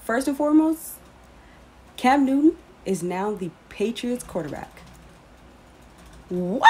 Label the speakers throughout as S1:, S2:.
S1: First and foremost, Cam Newton is now the Patriots quarterback. What?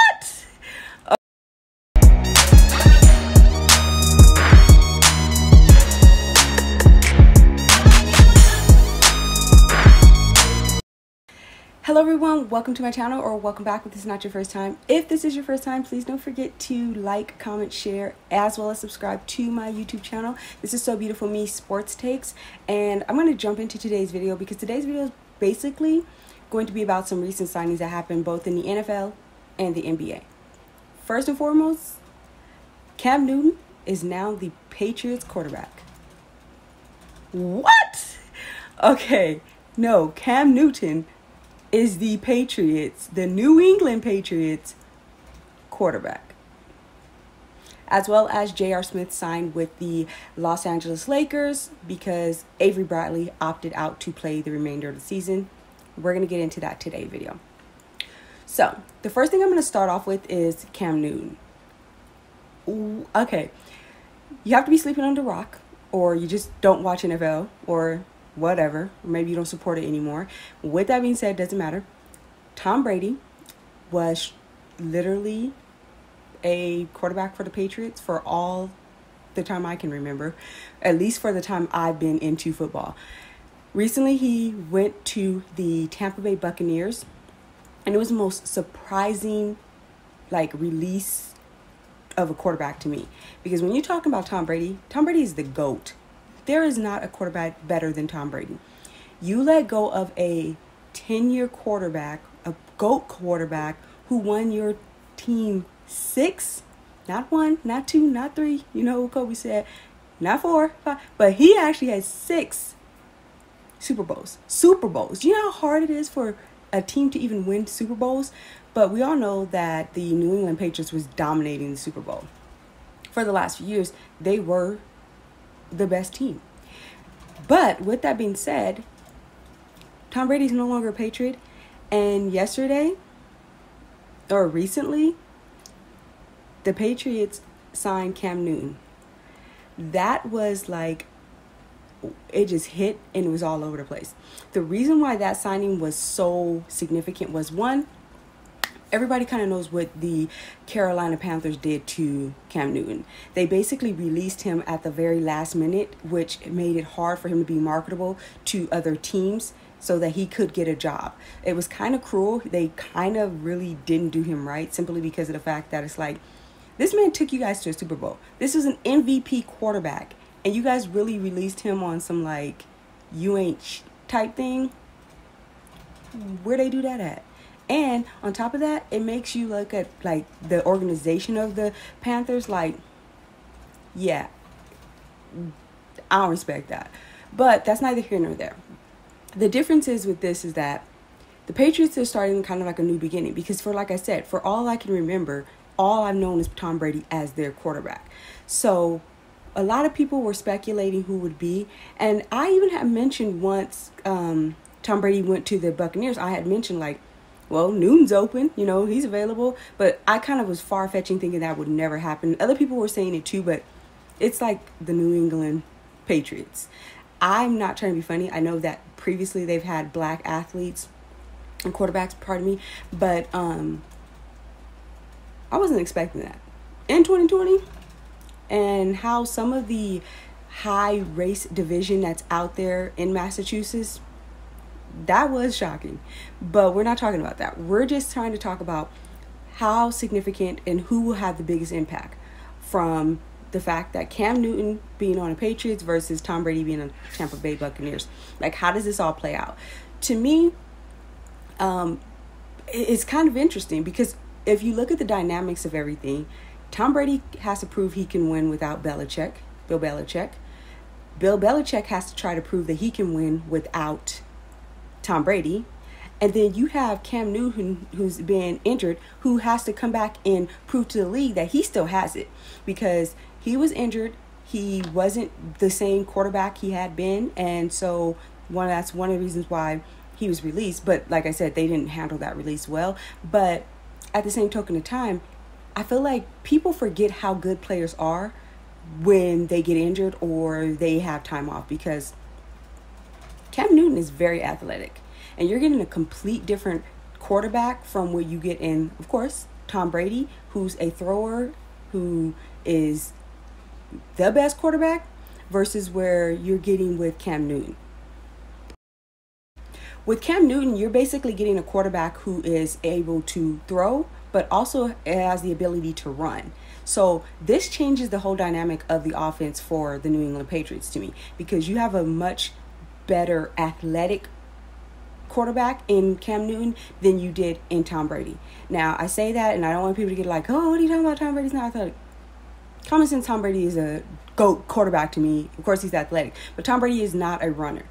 S1: Hello everyone, welcome to my channel, or welcome back if this is not your first time. If this is your first time, please don't forget to like, comment, share, as well as subscribe to my YouTube channel. This is So Beautiful Me Sports Takes, and I'm going to jump into today's video because today's video is basically going to be about some recent signings that happened both in the NFL and the NBA. First and foremost, Cam Newton is now the Patriots quarterback. What? Okay, no, Cam Newton is the Patriots, the New England Patriots quarterback. As well as J.R. Smith signed with the Los Angeles Lakers because Avery Bradley opted out to play the remainder of the season. We're going to get into that today video. So, the first thing I'm going to start off with is Cam Newton. Okay, you have to be sleeping under a rock, or you just don't watch NFL, or whatever, maybe you don't support it anymore. With that being said, doesn't matter. Tom Brady was literally a quarterback for the Patriots for all the time I can remember, at least for the time I've been into football. Recently, he went to the Tampa Bay Buccaneers, and it was the most surprising release of a quarterback to me, because when you're talking about Tom Brady is the GOAT. There is not a quarterback better than Tom Brady. You let go of a 10-year quarterback, a GOAT quarterback who won your team 6, not 1, not 2, not 3. You know what Kobe said, not 4, 5, but he actually had 6 Super Bowls. You know how hard it is for a team to even win Super Bowls? But we all know that the New England Patriots was dominating the Super Bowl. For the last few years, they were the best team. But with that being said, Tom Brady's no longer a Patriot, and recently, the Patriots signed Cam Newton. That was it just hit and it was all over the place. The reason why that signing was so significant was, one, everybody kind of knows what the Carolina Panthers did to Cam Newton. They basically released him at the very last minute, which made it hard for him to be marketable to other teams so that he could get a job. It was kind of cruel. They kind of really didn't do him right, simply because of the fact that it's this man took you guys to a Super Bowl. This is an MVP quarterback, and you guys really released him on some you ain't type thing. Where they do that at? And on top of that, it makes you look at the organization of the Panthers yeah, I don't respect that. But that's neither here nor there. The difference is with this is that the Patriots are starting kind of a new beginning, because like I said, for all I can remember, all I've known is Tom Brady as their quarterback. So a lot of people were speculating who would be, and I even had mentioned once Tom Brady went to the Buccaneers, I had mentioned well, Newton's open, he's available. But I kind of was far-fetching, thinking that would never happen. Other people were saying it too, but it's the New England Patriots. I'm not trying to be funny. I know that previously they've had black athletes and quarterbacks, pardon me. But I wasn't expecting that. In 2020, and how some of the high race division that's out there in Massachusetts, that was shocking. But we're not talking about that. We're just trying to talk about how significant and who will have the biggest impact from the fact that Cam Newton being on the Patriots versus Tom Brady being on Tampa Bay Buccaneers. How does this all play out? To me, it's kind of interesting, because if you look at the dynamics of everything, Tom Brady has to prove he can win without Bill Belichick. Bill Belichick has to try to prove that he can win without Tom Brady. And then you have Cam Newton, who's been injured, who has to come back and prove to the league that he still has it, because he was injured. He wasn't the same quarterback he had been. And so that's one of the reasons why he was released. But like I said, they didn't handle that release well. But at the same token of time, I feel like people forget how good players are when they get injured or they have time off, because Cam Newton is very athletic, and you're getting a complete different quarterback from what you get in, of course, Tom Brady, who's a thrower, who is the best quarterback, versus where you're getting with Cam Newton. With Cam Newton, you're basically getting a quarterback who is able to throw, but also has the ability to run. So this changes the whole dynamic of the offense for the New England Patriots to me, because you have a much better athletic quarterback in Cam Newton than you did in Tom Brady. Now, I say that, and I don't want people to get like, oh, what are you talking about? Tom Brady's not athletic. Common sense, Tom Brady is a GOAT quarterback to me. Of course, he's athletic, but Tom Brady is not a runner.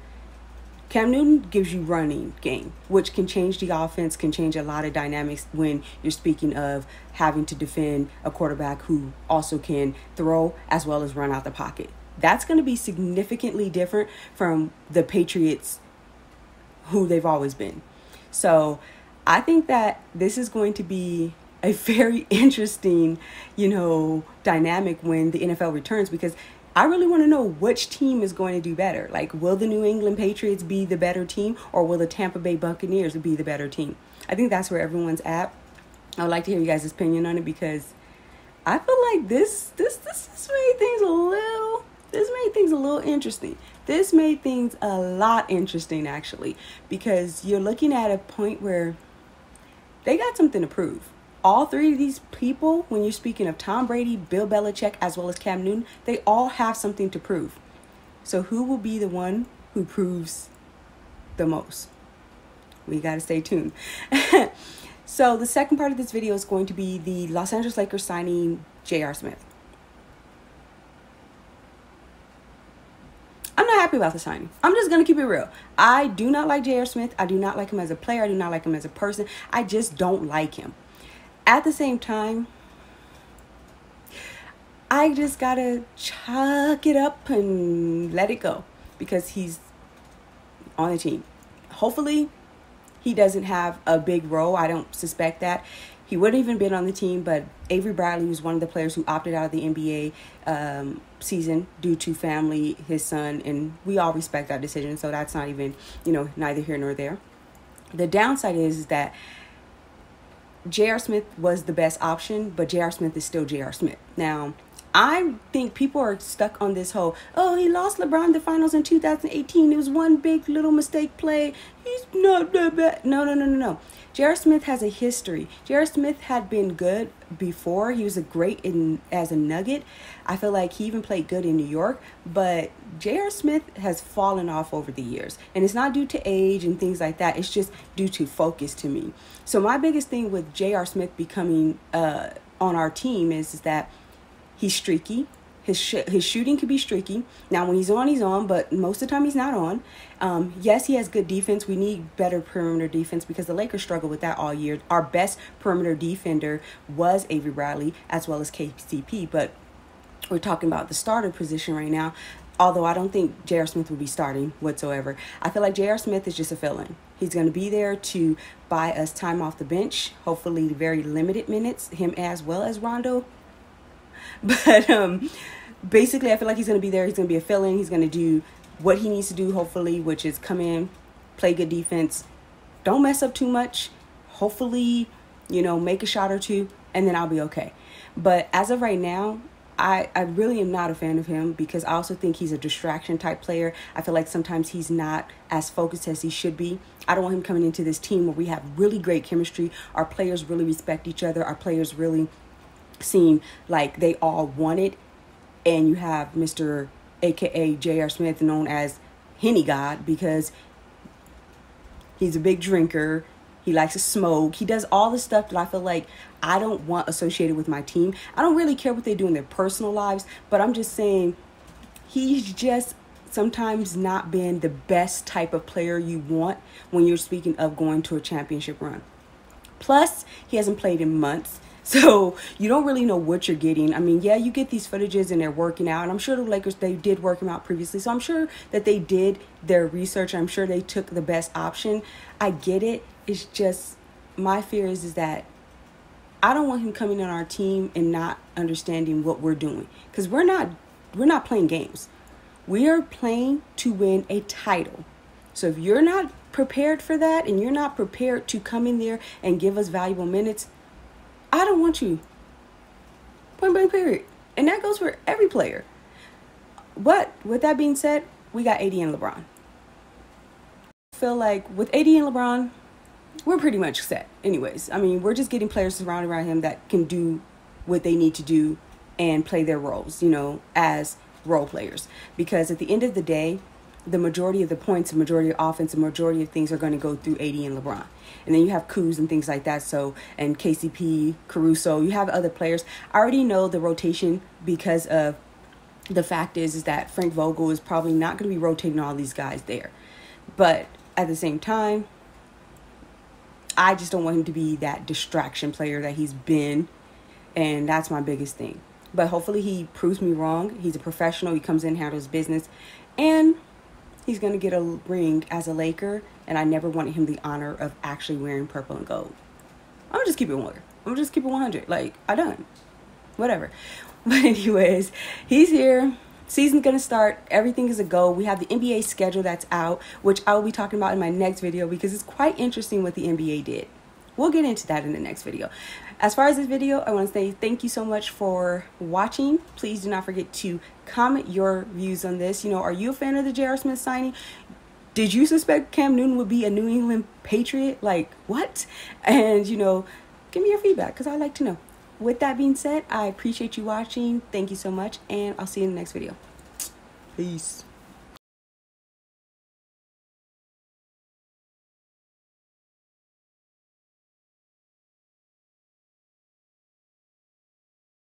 S1: Cam Newton gives you running game, which can change the offense, can change a lot of dynamics when you're speaking of having to defend a quarterback who also can throw as well as run out the pocket. That's going to be significantly different from the Patriots, who they've always been. So I think that this is going to be a very interesting, dynamic when the NFL returns, because I really want to know which team is going to do better. Like, will the New England Patriots be the better team, or will the Tampa Bay Buccaneers be the better team? I think that's where everyone's at. I would like to hear you guys' opinion on it, because I feel like this made things a little interesting. This made things a lot interesting, actually, because you're looking at a point where they got something to prove. All three of these people, when you're speaking of Tom Brady, Bill Belichick, as well as Cam Newton, they all have something to prove. So who will be the one who proves the most? We got to stay tuned. So the second part of this video is going to be the Los Angeles Lakers signing J.R. Smith. I'm not happy about the signing. I'm just going to keep it real. I do not like J.R. Smith. I do not like him as a player. I do not like him as a person. I just don't like him. At the same time, I just got to chuck it up and let it go, because he's on the team. Hopefully, he doesn't have a big role. I don't suspect that. He wouldn't even been on the team, but Avery Bradley was one of the players who opted out of the NBA season due to family, his son, and we all respect that decision, so that's not even, neither here nor there. The downside is that J.R. Smith was the best option, but J.R. Smith is still J.R. Smith. Now, I think people are stuck on this whole, oh, he lost LeBron the finals in 2018. It was one big little mistake play. He's not that bad. No. J.R. Smith has a history. J.R. Smith had been good before. He was as a Nugget. I feel like he even played good in New York. But J.R. Smith has fallen off over the years. And it's not due to age and things like that. It's just due to focus to me. So my biggest thing with J.R. Smith becoming on our team is that he's streaky. His shooting could be streaky. Now, when he's on, but most of the time he's not on. Yes, he has good defense. We need better perimeter defense, because the Lakers struggled with that all year. Our best perimeter defender was Avery Bradley, as well as KCP. But we're talking about the starter position right now, although I don't think J.R. Smith will be starting whatsoever. I feel like J.R. Smith is just a fill-in. He's going to be there to buy us time off the bench, hopefully very limited minutes, him as well as Rondo. But basically, I feel like he's going to be there. He's going to be a fill-in. He's going to do what he needs to do, hopefully, which is come in, play good defense, don't mess up too much, hopefully, make a shot or two, and then I'll be okay. But as of right now, I really am not a fan of him, because I also think he's a distraction type player. I feel like sometimes he's not as focused as he should be. I don't want him coming into this team where we have really great chemistry. Our players really respect each other. Our players really seem like they all want it. And you have Mr. AKA J.R. Smith, known as Henny God, because he's a big drinker. He likes to smoke. He does all the stuff that I feel like I don't want associated with my team. I don't really care what they do in their personal lives, but I'm just saying he's just sometimes not been the best type of player you want when you're speaking of going to a championship run. Plus, he hasn't played in months. So you don't really know what you're getting. I mean, yeah, you get these footages and they're working out. And I'm sure the Lakers, they did work him out previously. So I'm sure that they did their research. I'm sure they took the best option. I get it. It's just my fear is that I don't want him coming on our team and not understanding what we're doing. Because we're not playing games. We are playing to win a title. So if you're not prepared for that and you're not prepared to come in there and give us valuable minutes, I don't want you. Point blank period. And that goes for every player. But with that being said, we got AD and LeBron. I feel like with AD and LeBron, we're pretty much set. Anyways, I mean, we're just getting players surrounded around him that can do what they need to do and play their roles, you know, as role players. Because at the end of the day, the majority of the points, the majority of offense, the majority of things are going to go through AD and LeBron. And then you have Kuz and things like that. So, and KCP, Caruso, you have other players. I already know the rotation because of the fact is that Frank Vogel is probably not going to be rotating all these guys there. But at the same time, I just don't want him to be that distraction player that he's been. And that's my biggest thing. But hopefully he proves me wrong. He's a professional. He comes in, handles business. And he's going to get a ring as a Laker. And I never wanted him the honor of actually wearing purple and gold. I'm going to just keep it 100. I'm going to just keep it 100. Like, I done. Whatever. But anyways, he's here. Season's going to start. Everything is a go. We have the NBA schedule that's out, which I will be talking about in my next video because it's quite interesting what the NBA did. We'll get into that in the next video. As far as this video, I want to say thank you so much for watching. Please do not forget to comment your views on this. You know, are you a fan of the J.R. Smith signing? Did you suspect Cam Newton would be a New England Patriot? Like, what? And, you know, give me your feedback because I'd like to know. With that being said, I appreciate you watching. Thank you so much, and I'll see you in the next video. Peace.